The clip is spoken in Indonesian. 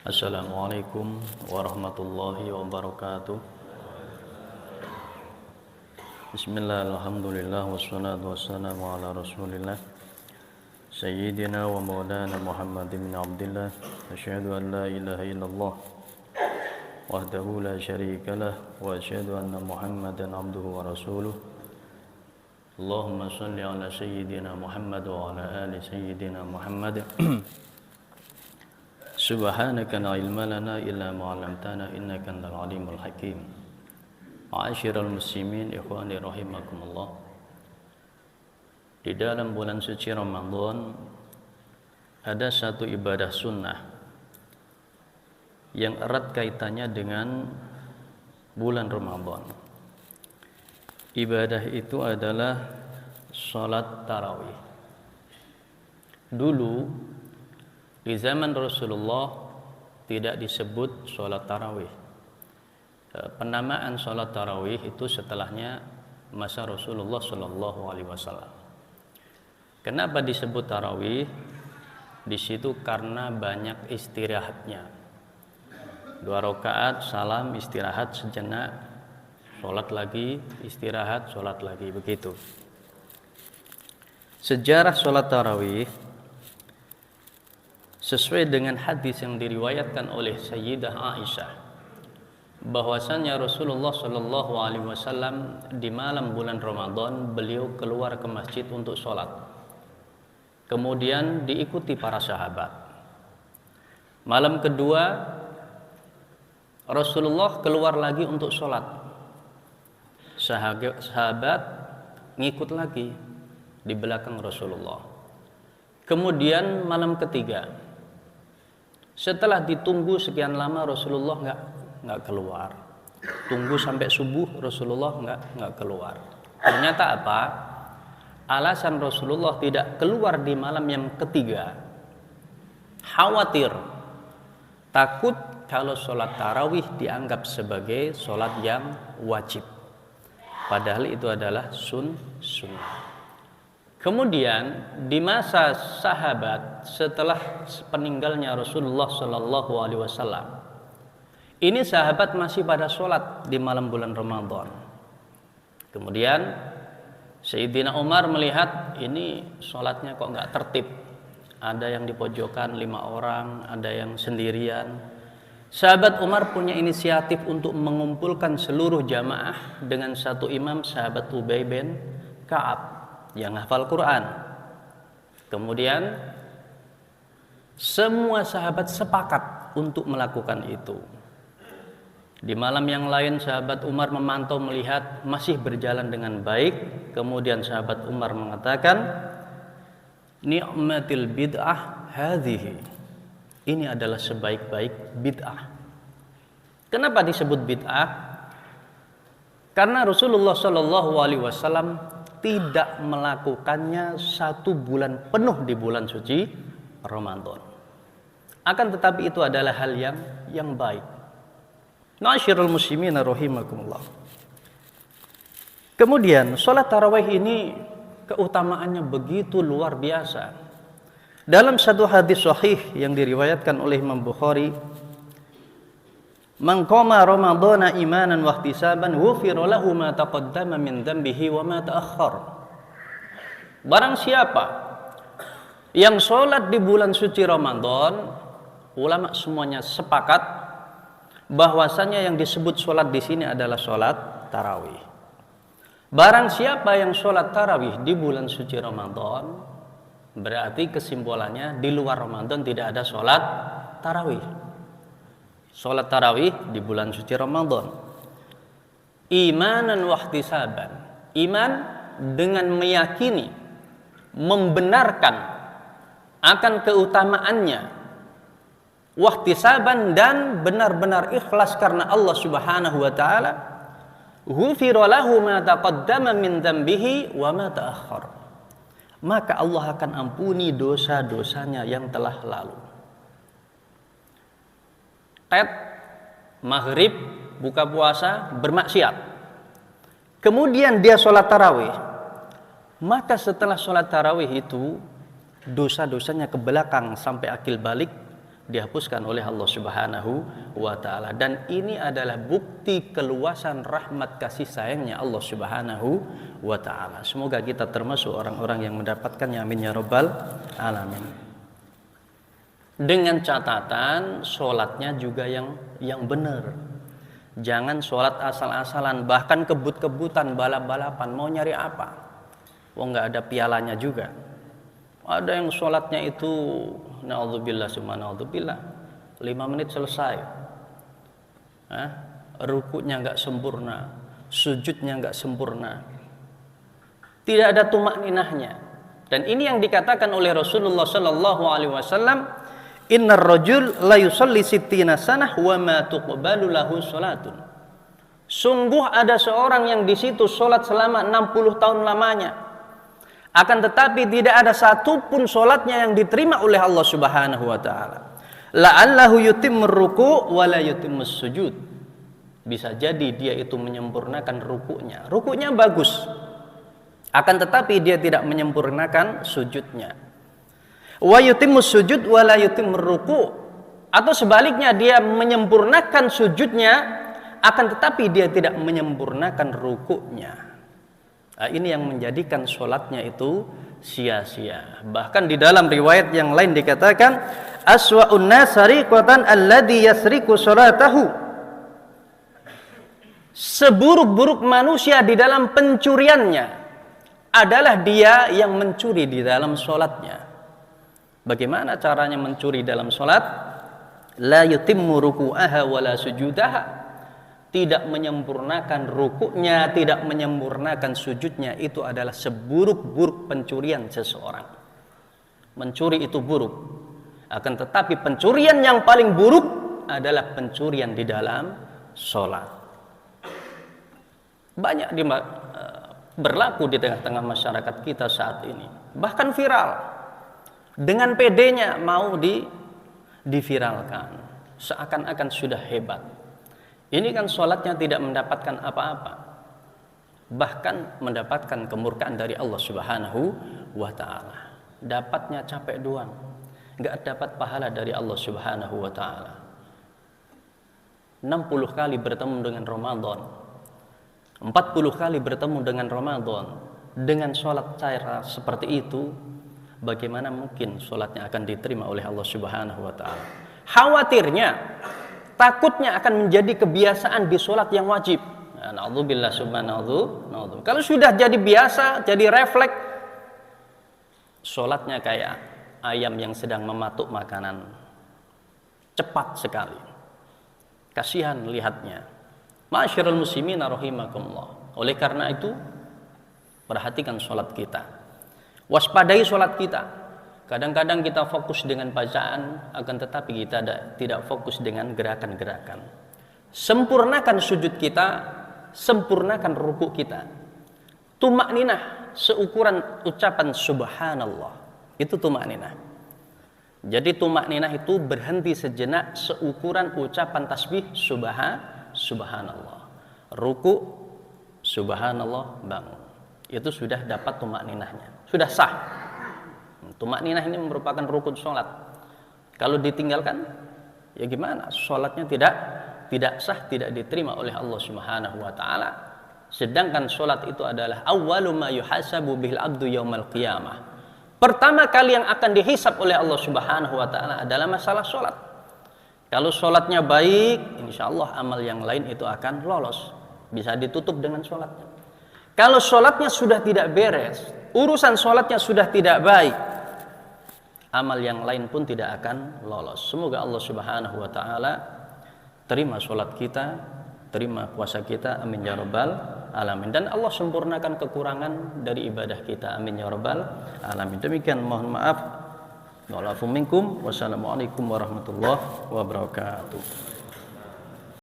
Assalamualaikum warahmatullahi wabarakatuh. Bismillah, alhamdulillah, wassalatu wassalamu ala rasulillah Sayyidina wa maulana Muhammad bin Abdullah. Asyhadu an la ilaha illallah wahdahu la syarika lah, wa asyhadu anna Muhammadan abduhu wa rasuluh. Allahumma salli ala Sayyidina Muhammad wa ala ali Sayyidina Muhammad. Subhanaka la ilma lana illa ma 'allamtana innaka antal alimul hakim. Ma'asyiral muslimin, ikhwani rahimakumullah. Di dalam bulan suci Ramadan ada satu ibadah sunnah yang erat kaitannya dengan bulan Ramadan. Ibadah itu adalah salat tarawih. Dulu di zaman Rasulullah tidak disebut sholat tarawih. Penamaan sholat tarawih itu setelahnya masa Rasulullah Shallallahu Alaihi Wasallam. Kenapa disebut tarawih? Di situ karena banyak istirahatnya. 2 rakaat, salam, istirahat sejenak, sholat lagi, istirahat, sholat lagi, begitu. Sejarah sholat tarawih sesuai dengan hadis yang diriwayatkan oleh Sayyidah Aisyah, bahwasannya Rasulullah Shallallahu Alaihi Wasallam di malam bulan Ramadan beliau keluar ke masjid untuk sholat, kemudian diikuti para sahabat. Malam kedua Rasulullah keluar lagi untuk sholat, sahabat ngikut lagi di belakang Rasulullah. Kemudian malam ketiga, setelah ditunggu sekian lama Rasulullah nggak keluar, tunggu sampai subuh Rasulullah nggak keluar. Ternyata apa? Alasan Rasulullah tidak keluar di malam yang ketiga, khawatir, takut kalau sholat tarawih dianggap sebagai sholat yang wajib, padahal itu adalah sunnah. Kemudian di masa sahabat setelah peninggalnya Rasulullah Shallallahu Alaihi Wasallam, ini sahabat masih pada sholat di malam bulan Ramadan. Kemudian Sayyidina Umar melihat ini sholatnya kok nggak tertib, ada yang di pojokan 5 orang, ada yang sendirian. Sahabat Umar punya inisiatif untuk mengumpulkan seluruh jamaah dengan satu imam, sahabat Ubay bin Ka'ab yang hafal Quran. Kemudian semua sahabat sepakat untuk melakukan itu. Di malam yang lain sahabat Umar memantau melihat masih berjalan dengan baik. Kemudian sahabat Umar mengatakan, ni'matil bid'ah hadhihi. Ini adalah sebaik-baik bid'ah. Kenapa disebut bid'ah? Karena Rasulullah Shallallahu Alaihi Wasallam tidak melakukannya 1 bulan penuh di bulan suci Ramadan. Akan tetapi itu adalah hal yang baik. Ma'asyiral muslimin rahimakumullah. Kemudian sholat tarawih ini keutamaannya begitu luar biasa. Dalam satu hadis sahih yang diriwayatkan oleh Imam Bukhari, man qama ramadhana imanan wa ihtisaban ghufira lahu ma taqaddama min dhanbihi wa ma ta'akhkhar. Barang siapa yang sholat di bulan suci Ramadan, ulama semuanya sepakat bahwasanya yang disebut sholat di sini adalah sholat tarawih. Barang siapa yang sholat tarawih di bulan suci Ramadan, berarti kesimpulannya di luar Ramadan tidak ada sholat tarawih. Sholat tarawih di bulan suci Ramadan. Imanan wa ihtisaban. Iman dengan meyakini, membenarkan akan keutamaannya. Wa ihtisaban, dan benar-benar ikhlas karena Allah Subhanahu wa taala. Ghufira lahu ma taqaddama min dhanbihi wa ma ta'akhkhar. Maka Allah akan ampuni dosa-dosanya yang telah lalu. Maghrib, buka puasa, bermaksiat, kemudian dia sholat tarawih, maka setelah sholat tarawih itu dosa-dosanya ke belakang sampai akil balik, dihapuskan oleh Allah Subhanahu wa taala. Dan ini adalah bukti keluasan rahmat kasih sayangnya Allah Subhanahu wa taala. Semoga kita termasuk orang-orang yang mendapatkannya, amin ya rabbal alamin. Dengan catatan sholatnya juga yang benar. Jangan sholat asal-asalan, bahkan kebut-kebutan, balap-balapan. Mau nyari apa? Nggak ada pialanya juga. Ada yang sholatnya itu naudzubillah summa naudzubillah 5 menit selesai. Rukuknya nggak sempurna, sujudnya nggak sempurna, tidak ada tumakninahnya. Dan ini yang dikatakan oleh Rasulullah Sallallahu Alaihi Wasallam, Innar rajul la yusalli sittina sanah wa ma tuqbalu lahu salatun. Sungguh ada seorang yang di situ sholat selama 60 tahun lamanya, akan tetapi tidak ada satupun sholatnya yang diterima oleh Allah Subhanahu wa taala. La'allahu yutimmur ruku' wa la yutimmus sujud. Bisa jadi dia itu menyempurnakan rukuknya. Rukuknya bagus, akan tetapi dia tidak menyempurnakan sujudnya. Wa yutimmus sujud wa la yutimmur ruku'. Atau sebaliknya, dia menyempurnakan sujudnya, akan tetapi dia tidak menyempurnakan rukuknya. Ini yang menjadikan sholatnya itu sia-sia. Bahkan di dalam riwayat yang lain dikatakan, aswa'un nas sariqatan alladhi yasriqu sholatahu. Seburuk-buruk manusia di dalam pencuriannya adalah dia yang mencuri di dalam sholatnya. Bagaimana caranya mencuri dalam sholat? La yutimmu ruku'aha wa la sujudaha. Tidak menyempurnakan rukuknya, tidak menyempurnakan sujudnya, itu adalah seburuk-buruk pencurian seseorang. Mencuri itu buruk, akan tetapi pencurian yang paling buruk adalah pencurian di dalam sholat. Banyak berlaku di tengah-tengah masyarakat kita saat ini, bahkan viral. Dengan pedenya mau diviralkan, seakan-akan sudah hebat. Ini kan sholatnya tidak mendapatkan apa-apa, bahkan mendapatkan kemurkaan dari Allah Subhanahu wa ta'ala. Dapatnya capek doang, nggak dapat pahala dari Allah Subhanahu wa ta'ala. 60 kali bertemu dengan Ramadan, 40 kali bertemu dengan Ramadan, dengan sholat cara seperti itu, bagaimana mungkin sholatnya akan diterima oleh Allah Subhanahu wa ta'ala? Khawatirnya, takutnya akan menjadi kebiasaan di sholat yang wajib. Na'udzubillah subhanahu. Kalau sudah jadi biasa, jadi refleks, sholatnya kayak ayam yang sedang mematuk makanan, cepat sekali. Kasihan lihatnya. Ma'asyiral muslimin rahimakumullah. Oleh karena itu, perhatikan sholat kita, waspadai sholat kita. Kadang-kadang kita fokus dengan bacaan, akan tetapi kita tidak fokus dengan gerakan-gerakan. Sempurnakan sujud kita, sempurnakan ruku kita. Tumakninah seukuran ucapan subhanallah. Itu tumakninah. Jadi tumakninah itu berhenti sejenak seukuran ucapan tasbih subhanallah. Ruku subhanallah, bangun. Itu sudah dapat tumakninahnya. Sudah sah. Tumakninah ini merupakan rukun sholat. Kalau ditinggalkan, ya gimana? Sholatnya tidak sah, tidak diterima oleh Allah Subhanahu wa ta'ala. Sedangkan sholat itu adalah awwalu ma yuhasabu bihil abdu yaumal qiyamah. Pertama kali yang akan dihisab oleh Allah Subhanahu wa ta'ala adalah masalah sholat. Kalau sholatnya baik, insya Allah amal yang lain itu akan lolos, bisa ditutup dengan sholatnya. Kalau sholatnya sudah tidak beres, urusan sholatnya sudah tidak baik, amal yang lain pun tidak akan lolos. Semoga Allah Subhanahu wa ta'ala terima sholat kita, terima puasa kita, amin ya rabbal alamin. Dan Allah sempurnakan kekurangan dari ibadah kita, amin ya rabbal alamin. Demikian, mohon maaf. Wassalamualaikum warahmatullahi wabarakatuh.